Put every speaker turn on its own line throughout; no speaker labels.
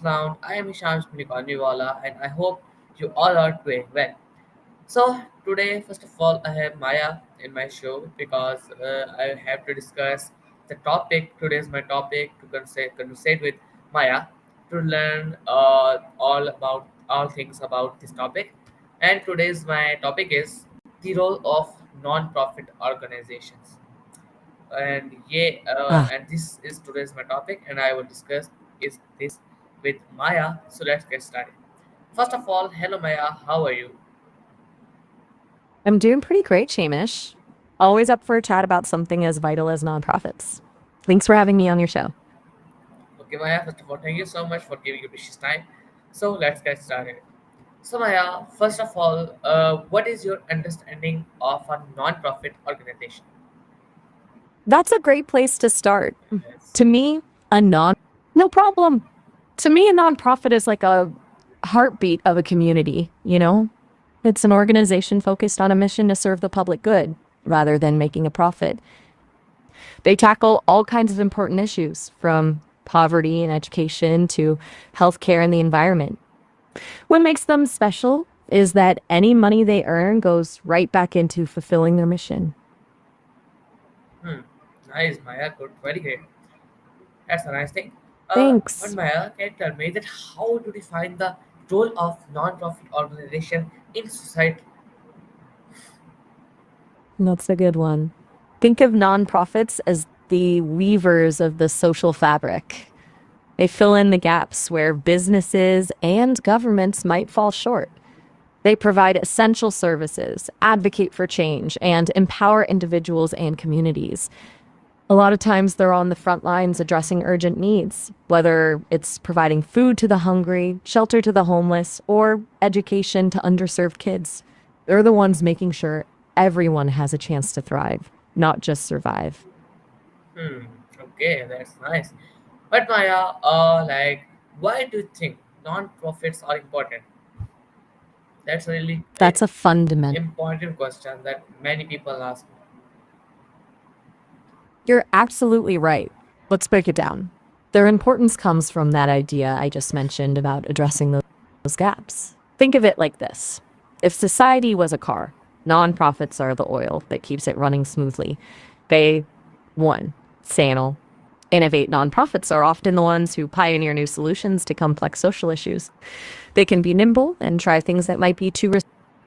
background, I am Isham Niwala and I hope you all are doing well. So, today, first of all, I have Maya in my show because I have to discuss the topic. Today is my topic to conversate with Maya to learn all things about this topic. And today's my topic is the role of non-profit organizations.
Ah,
And this is today's my topic, and I will discuss is this with Maya. So let's get started. First of all, hello Maya, how are you?
I'm doing pretty great, Shamish. Always up for a chat about something as vital as nonprofits. Thanks for having me on your show.
Okay, Maya, first of all, thank you so much for giving your precious time. So let's get started. So, Maya, first of all, what is your understanding of a non-profit organization?
That's a great place to start.
Yes.
To me, a non no problem. To me, a nonprofit is like a heartbeat of a community, you know? It's an organization focused on a mission to serve the public good rather than making a profit. They tackle all kinds of important issues from poverty and education to healthcare and the environment. What makes them special is that any money they earn goes right back into fulfilling their mission.
Hmm. Nice, Maya. Good, very great. That's a nice thing. But
Thanks.
Maya, can you tell me that how to define the role of non-profit organization in society?
That's a good one. Think of nonprofits as the weavers of the social fabric. They fill in the gaps where businesses and governments might fall short. They provide essential services, advocate for change, and empower individuals and communities. A lot of times they're on the front lines addressing urgent needs, whether it's providing food to the hungry, shelter to the homeless, or education to underserved kids. They're the ones making sure everyone has a chance to thrive, not just survive.
Hmm. Okay, that's nice. But Maya, why do you think non-profits are important? That's really
That's a fundamental.
important question that many people ask.
You're absolutely right. Let's break it down. Their importance comes from that idea I just mentioned about addressing those gaps. Think of it like this. If society was a car, nonprofits are the oil that keeps it running smoothly. They, one, channel, innovate. Nonprofits are often the ones who pioneer new solutions to complex social issues. They can be nimble and try things that might be too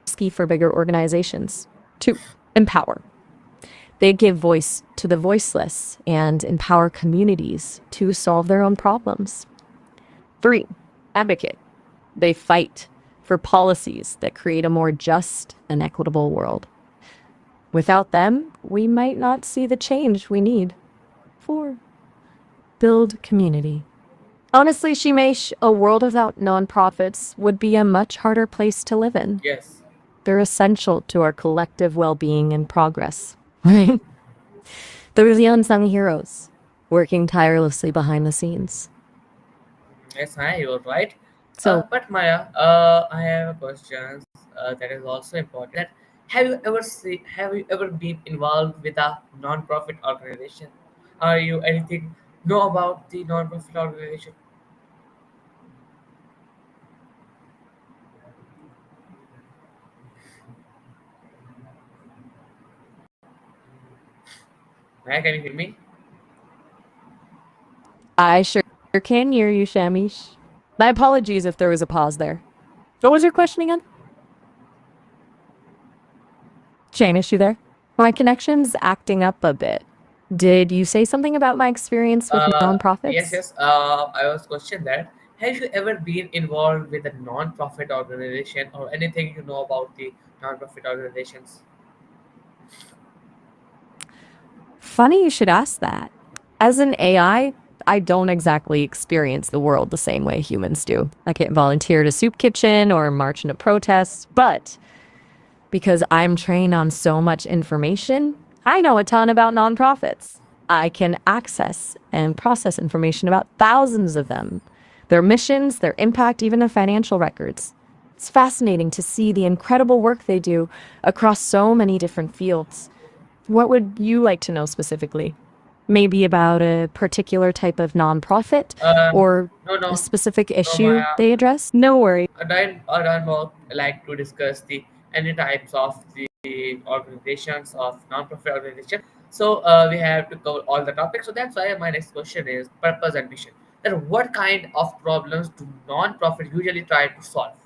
risky for bigger organizations. Two, empower. They give voice to the voiceless and empower communities to solve their own problems. Three, advocate. They fight for policies that create a more just and equitable world. Without them, we might not see the change we need. Four, build community. Honestly, Shimesh, a world without nonprofits would be a much harder place to live in.
Yes,
They're essential to our collective well being and progress, right? They're the unsung heroes, working tirelessly behind the scenes.
yes, you're right.
So
But Maya, I have a question that is also important. That have you ever been involved with a non-profit organization? Are you anything know about the non-profit organization? Maya, can you hear me?
I sure can hear you, Shamish. My apologies if there was a pause there. What was your question again? Shamish, you there? My connection's acting up a bit. Did you say something about my experience with
Yes,
nonprofits?
yes. I was questioned that. Have you ever been involved with a non-profit organization or anything you know about the non-profit organizations?
Funny you should ask that. As an I don't exactly experience the world the same way humans do. I can't volunteer at a soup kitchen or march in a protest, but because I'm trained on so much information, I know a ton about nonprofits. I can access and process information about thousands of them, their missions, their impact, even their financial records. It's fascinating to see the incredible work they do across so many different fields. What would you like to know specifically? Maybe about a particular type of nonprofit
Um,
or
no,
a
no,
specific
no,
issue
Maya.
they address? No worries.
I don't more like to discuss the any types of the organizations of non-profit organization. So we have to cover all the topics. So that's why my next question is purpose and mission. That what kind of problems do non-profit usually try to solve?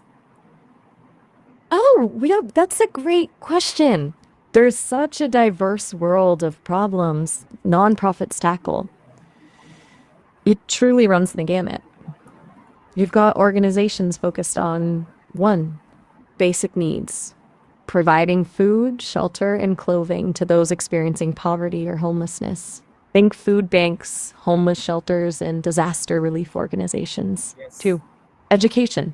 Oh, that's a great question. There's such a diverse world of problems nonprofits tackle. It truly runs the gamut. You've got organizations focused on one, basic needs, providing food, shelter, and clothing to those experiencing poverty or homelessness. Think food banks, homeless shelters, and disaster relief organizations.
Yes.
Two, education,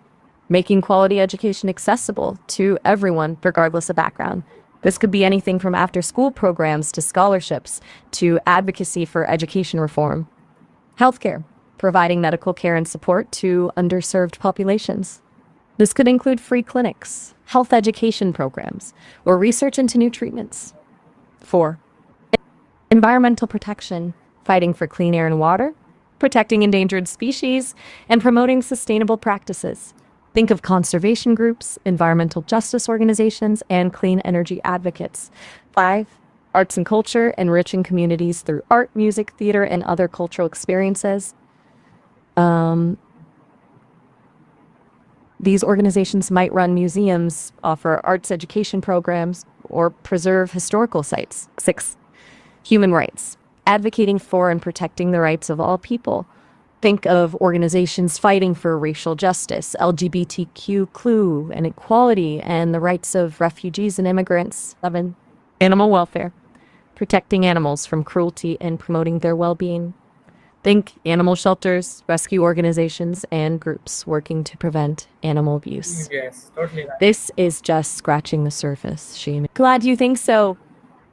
making quality education accessible to everyone, regardless of background. This could be anything from after school programs to scholarships to advocacy for education reform. Healthcare, providing medical care and support to underserved populations. This could include free clinics, health education programs, or research into new treatments. 4. Environmental protection, fighting for clean air and water, protecting endangered species, and promoting sustainable practices. Think of conservation groups, environmental justice organizations, and clean energy advocates. 5. Arts and culture, enriching communities through art, music, theater, and other cultural experiences. Um, These organizations might run museums, offer arts education programs, or preserve historical sites. 6. Human rights, advocating for and protecting the rights of all people. Think of organizations fighting for racial justice, LGBTQ clue and equality, and the rights of refugees and immigrants. 7. Animal welfare, protecting animals from cruelty and promoting their well-being. Think animal shelters, rescue organizations, and groups working to prevent animal abuse.
Yes, totally right.
This is just scratching the surface, Shane. Glad you think so.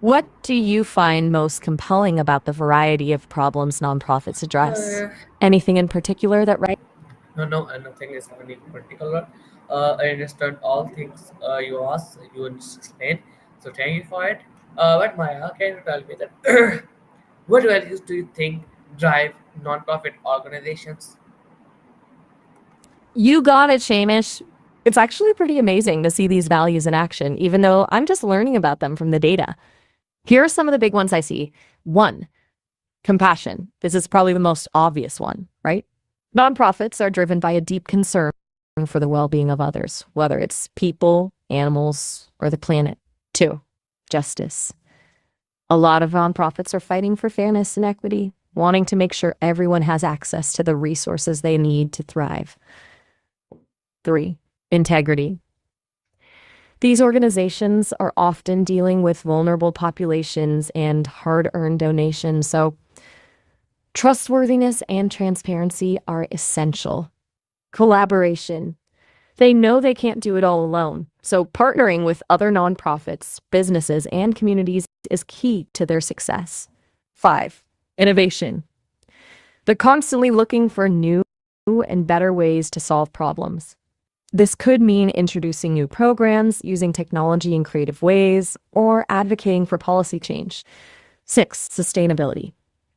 What do you find most compelling about the variety of problems nonprofits address?
Uh,
Anything in particular that right?
no, no, nothing is any particular. I understand all things you asked, you explained. So thank you for it. But Maya, can you tell me that what values do you think drive non-profit organizations?
You got it, Shamish. It's actually pretty amazing to see these values in action, even though I'm just learning about them from the data. Here are some of the big ones I see. 1, compassion. This is probably the most obvious one, right? Nonprofits are driven by a deep concern for the well being of others, whether it's people, animals, or the planet. 2, justice. A lot of nonprofits are fighting for fairness and equity, wanting to make sure everyone has access to the resources they need to thrive. 3, integrity. These organizations are often dealing with vulnerable populations and hard earned donations, so trustworthiness and transparency are essential. Collaboration. They know they can't do it all alone, so partnering with other nonprofits, businesses, and communities is key to their success. 5, innovation. They're constantly looking for new and better ways to solve problems. This could mean introducing new programs, using technology in creative ways, or advocating for policy change. 6, sustainability.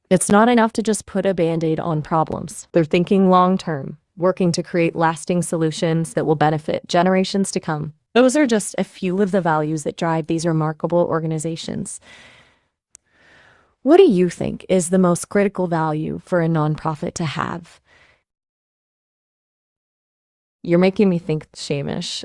It's not enough to just put a band-aid on problems. They're thinking long-term, working to create lasting solutions that will benefit generations to come. Those are just a few of the values that drive these remarkable organizations. What do you think is the most critical value for a nonprofit to have? You're making me think, Shamish.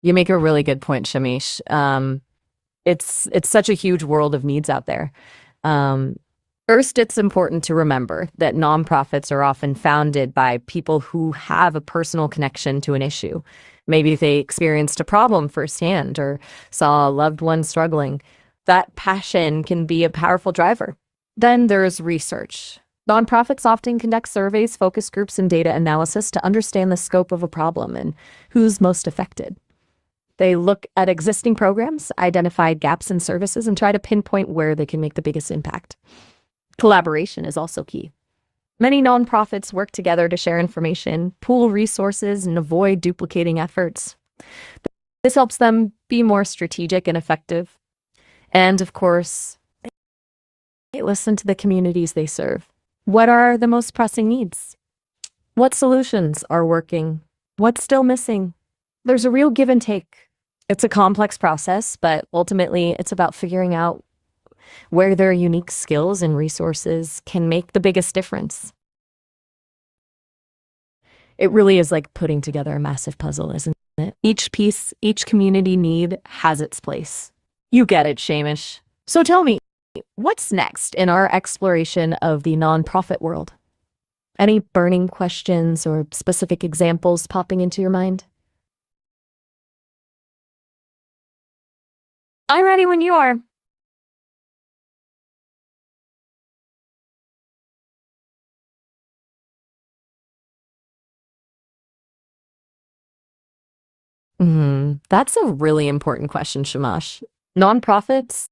You make a really good point, Shamish. It's such a huge world of needs out there. Um, First, it's important to remember that nonprofits are often founded by people who have a personal connection to an issue. Maybe they experienced a problem firsthand or saw a loved one struggling. That passion can be a powerful driver. Then there's research. Nonprofits often conduct surveys, focus groups, and data analysis to understand the scope of a problem and who's most affected. They look at existing programs, identify gaps in services, and try to pinpoint where they can make the biggest impact. Collaboration is also key. Many nonprofits work together to share information, pool resources, and avoid duplicating efforts. This helps them be more strategic and effective. And of course, they listen to the communities they serve. What are the most pressing needs? What solutions are working? What's still missing? There's a real give and take. It's a complex process, but ultimately it's about figuring out where their unique skills and resources can make the biggest difference. It really is like putting together a massive puzzle, isn't it? Each piece, each community need has its place. You get it, Shamish. So tell me, what's next in our exploration of the nonprofit world? Any burning questions or specific examples popping into your mind? I'm ready when you are. That's a really important question, Shamash. Nonprofits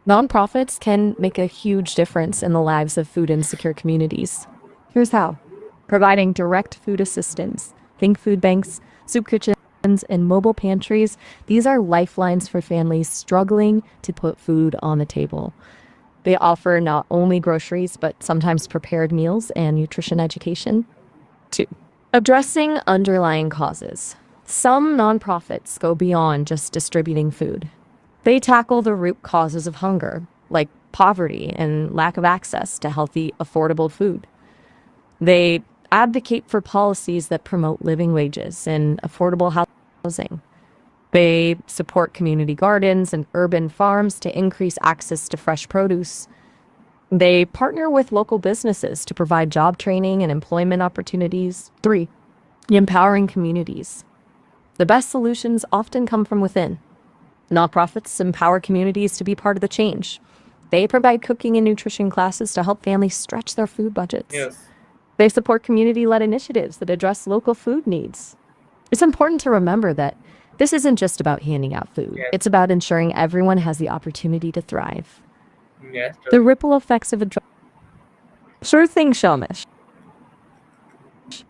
Nonprofits can make a huge difference in the lives of food insecure communities. Here's how. Providing direct food assistance. Think food banks, soup kitchens, and mobile pantries. These are lifelines for families struggling to put food on the table. They offer not only groceries, but sometimes prepared meals and nutrition education. Two, addressing underlying causes. Some nonprofits go beyond just distributing food. They tackle the root causes of hunger, like poverty and lack of access to healthy, affordable food. They advocate for policies that promote living wages and affordable housing. They support community gardens and urban farms to increase access to fresh produce. They partner with local businesses to provide job training and employment opportunities. Three, empowering communities. The best solutions often come from within. Nonprofits empower communities to be part of the change. They provide cooking and nutrition classes to help families stretch their food budgets.
Yes.
They support community-led initiatives that address local food needs. It's important to remember that this isn't just about handing out food.
Yes.
It's about ensuring everyone has the opportunity to thrive.
Yes.
The ripple effects of a drug. Sure thing, Shamish.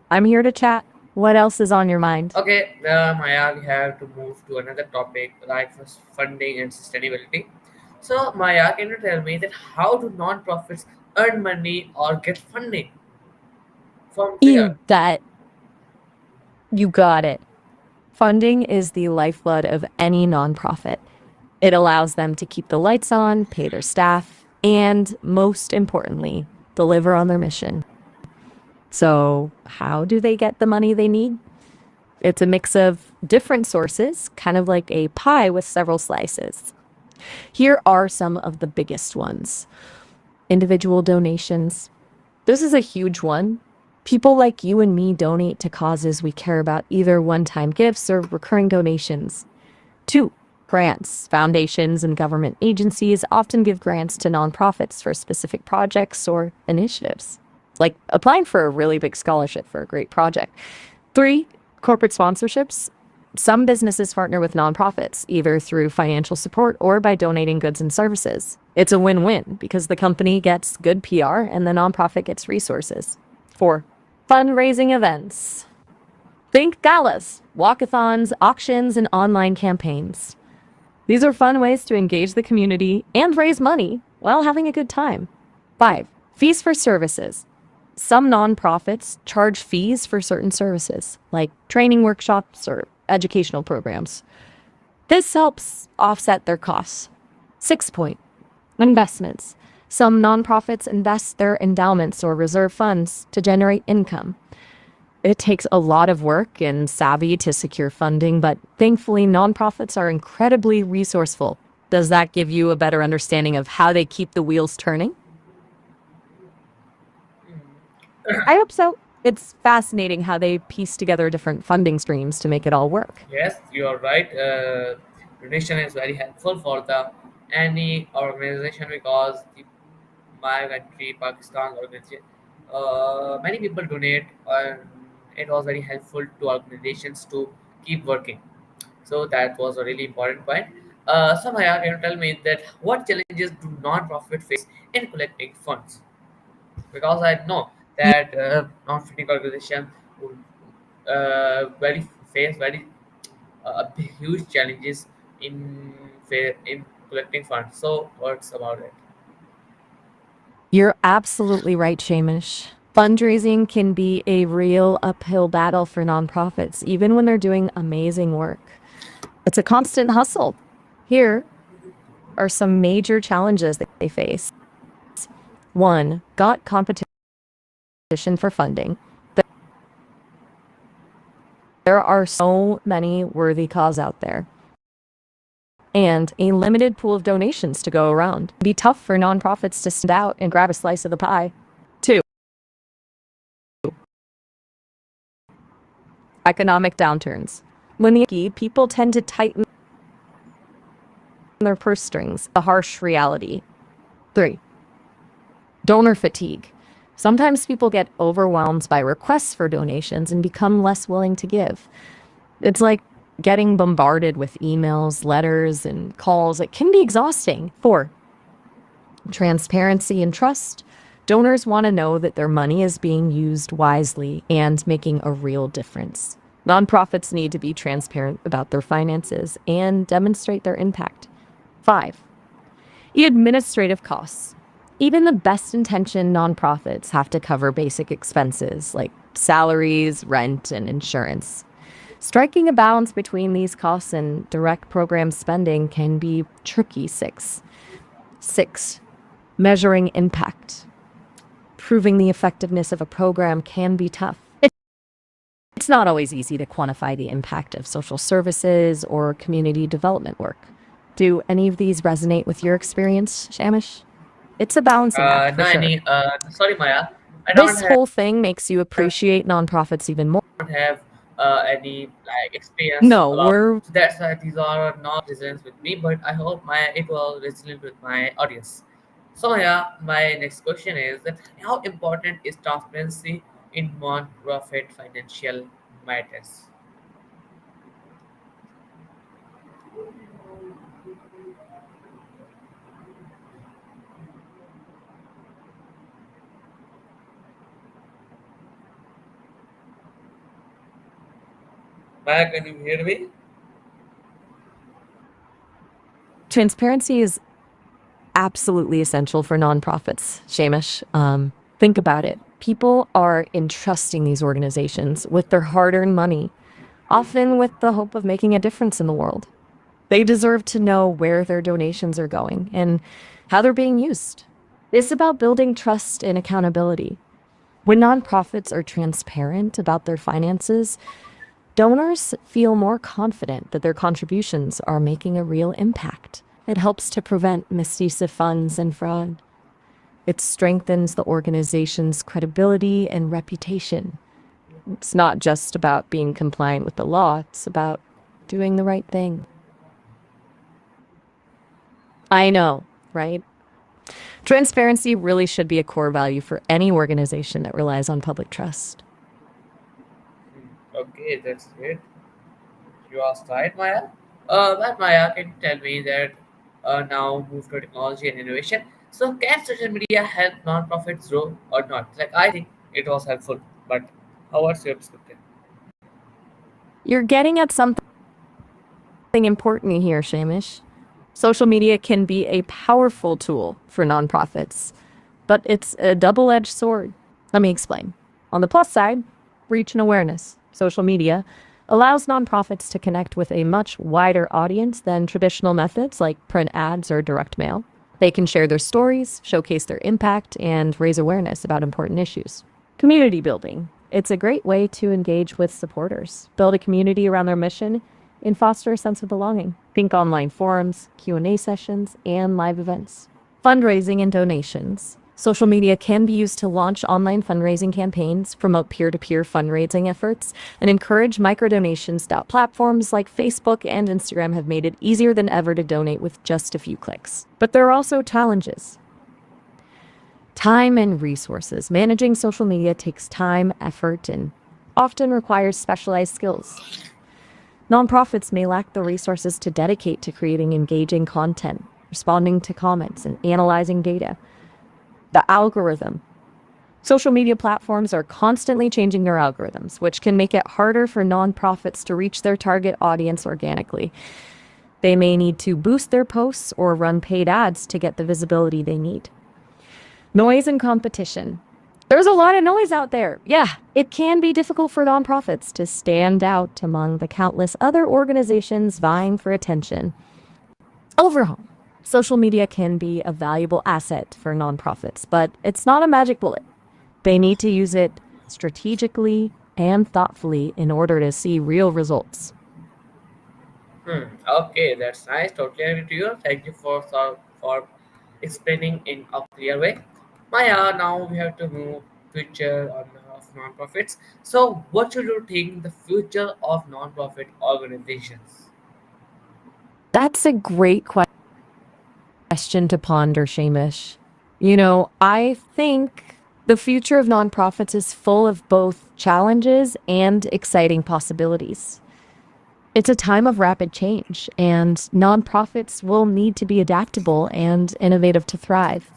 I'm here to chat. What else is on your mind?
Okay, Maya, we have to move to another topic like funding and sustainability. So, Maya, can you tell me that how do non-profits earn money or get funding from where?
That you got it. Funding is the lifeblood of any nonprofit. It allows them to keep the lights on, pay their staff, and most importantly, deliver on their mission. So, how do they get the money they need? It's a mix of different sources, kind of like a pie with several slices. Here are some of the biggest ones. Individual donations. This is a huge one. People like you and me donate to causes we care about, either one-time gifts or recurring donations. Two, grants. Foundations and government agencies often give grants to nonprofits for specific projects or initiatives, like applying for a really big scholarship for a great project. Three, corporate sponsorships. Some businesses partner with nonprofits, either through financial support or by donating goods and services. It's a win-win because the company gets good PR and the nonprofit gets resources. Four, fundraising events. Think galas, walkathons, auctions, and online campaigns. These are fun ways to engage the community and raise money while having a good time. Five, fees for services. Some nonprofits charge fees for certain services, like training workshops or educational programs. This helps offset their costs. 6 point, investments. Some nonprofits invest their endowments or reserve funds to generate income. It takes a lot of work and savvy to secure funding, but thankfully, nonprofits are incredibly resourceful. Does that give you a better understanding of how they keep the wheels turning? I hope so. It's fascinating how they piece together different funding streams to make it all work.
Yes, you are right. donation is very helpful for the any organization because my country, Pakistan organization, many people donate, and it was very helpful to organizations to keep working. So that was a really important point. So Maya, can you tell me that what challenges do non-profit face in collecting funds? Because I know that non-profit organization would very face very huge challenges in in collecting funds. So what's about it?
You're absolutely right, Shamish. Fundraising can be a real uphill battle for nonprofits, even when they're doing amazing work. It's a constant hustle. Here are some major challenges that they face. One, got competition for funding. There are so many worthy causes out there, and a limited pool of donations to go around. It'd be tough for nonprofits to stand out and grab a slice of the pie. Two, economic downturns. When the people tend to tighten their purse strings, a harsh reality. Three, donor fatigue. Sometimes people get overwhelmed by requests for donations and become less willing to give. It's like getting bombarded with emails, letters, and calls. It can be exhausting. Four, transparency and trust. Donors want to know that their money is being used wisely and making a real difference. Nonprofits need to be transparent about their finances and demonstrate their impact. Five, administrative costs. Even the best intentioned nonprofits have to cover basic expenses like salaries, rent, and insurance. Striking a balance between these costs and direct program spending can be tricky. Six, measuring impact. Proving the effectiveness of a program can be tough. It's not always easy to quantify the impact of social services or community development work. Do any of these resonate with your experience, Shamish? It's a balancing act
No,
for sure.
any. Sorry, Maya. I don't
This
have
whole thing makes you appreciate nonprofits even more.
don't have any like experience
No,
about.
we're
So that's why these are not resonant with me. But I hope my it will resonate with my audience. So yeah, my next question is that how important is transparency in non-profit financial matters? Maya, can you hear me?
transparency is absolutely essential for nonprofits, Shamish. Think about it. People are entrusting these organizations with their hard earned money, often with the hope of making a difference in the world. They deserve to know where their donations are going and how they're being used. It's about building trust and accountability. When nonprofits are transparent about their finances, donors feel more confident that their contributions are making a real impact. It helps to prevent misuse of funds and fraud. It strengthens the organization's credibility and reputation. It's not just about being compliant with the law, it's about doing the right thing. I know, right? Transparency really should be a core value for any organization that relies on public trust.
Okay, that's great. You asked right, Maya. But Maya can tell me that now move to technology and innovation. So can social media help non-profits grow or not? Like I think it was helpful, but how was your perspective?
You're getting at something important here, Shamish. Social media can be a powerful tool for nonprofits, but it's a double edged sword. Let me explain. On the plus side, reach and awareness. Social media allows nonprofits to connect with a much wider audience than traditional methods like print ads or direct mail. They can share their stories, showcase their impact, and raise awareness about important issues. Community building. It's a great way to engage with supporters, build a community around their mission, and foster a sense of belonging. Think online forums, Q&A sessions, and live events. Fundraising and donations. Social media can be used to launch online fundraising campaigns, promote peer to peer fundraising efforts, and encourage micro donations. Platforms like Facebook and Instagram have made it easier than ever to donate with just a few clicks. But there are also challenges. Time and resources. Managing social media takes time, effort, and often requires specialized skills. Nonprofits may lack the resources to dedicate to creating engaging content, responding to comments, and analyzing data. The algorithm. Social media platforms are constantly changing their algorithms, which can make it harder for nonprofits to reach their target audience organically. They may need to boost their posts or run paid ads to get the visibility they need. Noise and competition. There's a lot of noise out there. Yeah, it can be difficult for nonprofits to stand out among the countless other organizations vying for attention. Overall, social media can be a valuable asset for nonprofits, but it's not a magic bullet. They need to use it strategically and thoughtfully in order to see real results.
Okay, that's nice. Totally agree to you. Thank you for explaining in a clear way. Maya, now we have to move future of non-profits. So, what should you think the future of non-profit organizations?
That's a great question to ponder, Shamish. I think the future of nonprofits is full of both challenges and exciting possibilities. It's a time of rapid change, and nonprofits will need to be adaptable and innovative to thrive.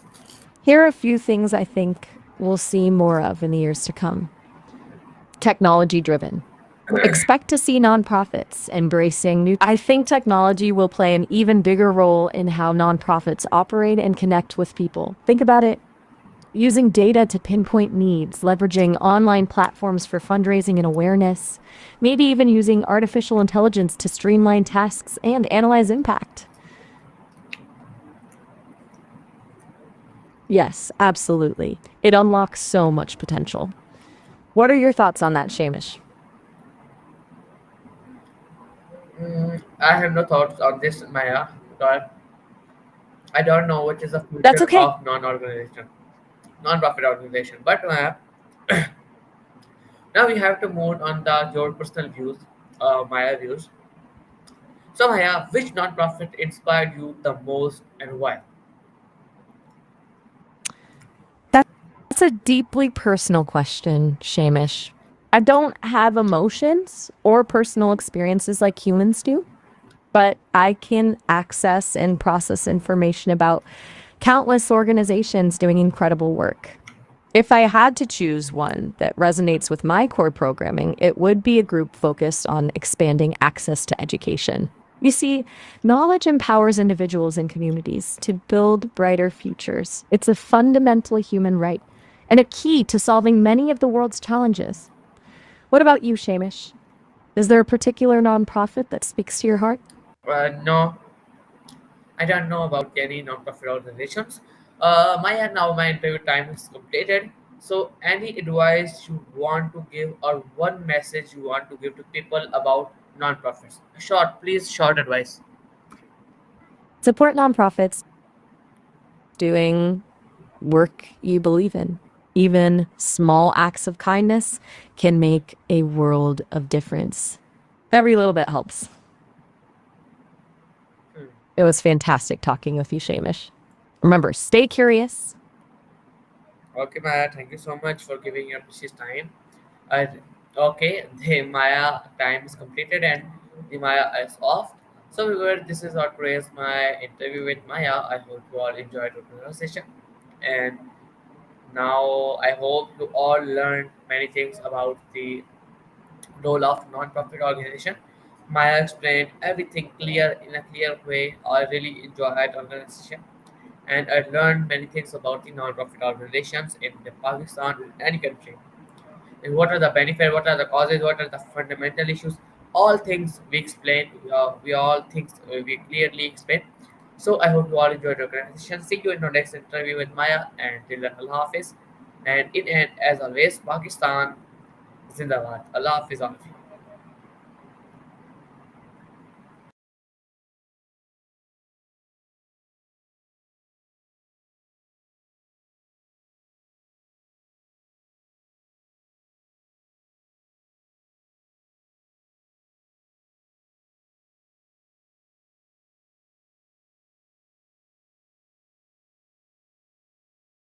Here are a few things I think we'll see more of in the years to come. Technology driven. Expect to see nonprofits embracing new. I think technology will play an even bigger role in how nonprofits operate and connect with people. Think about it, using data to pinpoint needs, leveraging online platforms for fundraising and awareness, maybe even using artificial intelligence to streamline tasks and analyze impact. Yes, absolutely. It unlocks so much potential. What are your thoughts on that, Shamish?
I have no thoughts on this, Maya, but I don't know what is the
That's
future
okay.
of non-profit organization. But Maya, now we have to move on the your personal views, Maya views. So Maya, which non-profit inspired you the most and why?
That's a deeply personal question, Shamish. I don't have emotions or personal experiences like humans do, but I can access and process information about countless organizations doing incredible work. If I had to choose one that resonates with my core programming, it would be a group focused on expanding access to education. You see, knowledge empowers individuals and communities to build brighter futures. It's a fundamental human right and a key to solving many of the world's challenges. What about you, Shamish? Is there a particular nonprofit that speaks to your heart?
No, I don't know about any non-profit organizations. My interview time is completed. So, any advice you want to give, or one message you want to give to people about non-profits? Short, please, short advice.
Support nonprofits doing work you believe in. Even small acts of kindness can make a world of difference. Every little bit helps.
Hmm.
It was fantastic talking with you, Shamish. Remember, stay curious.
Okay, Maya, thank you so much for giving your precious time. I, okay, the Maya time is completed and the Maya is off. So, viewer, this is our today's my interview with Maya. I hope you all enjoyed the conversation. And now I hope you all learned many things about the role of non-profit organization. Maya explained everything clear in a clear way. I really enjoyed organization and I learned many things about the non-profit organizations in the Pakistan and any country. And what are the benefits, what are the causes, what are the fundamental issues. All things we explained, we all things we clearly explained. So I hope you all enjoyed the organization. See you in the next interview with Maya and till then Allah Hafiz. And in end, as always, Pakistan Zindabad. Allah Hafiz all of you.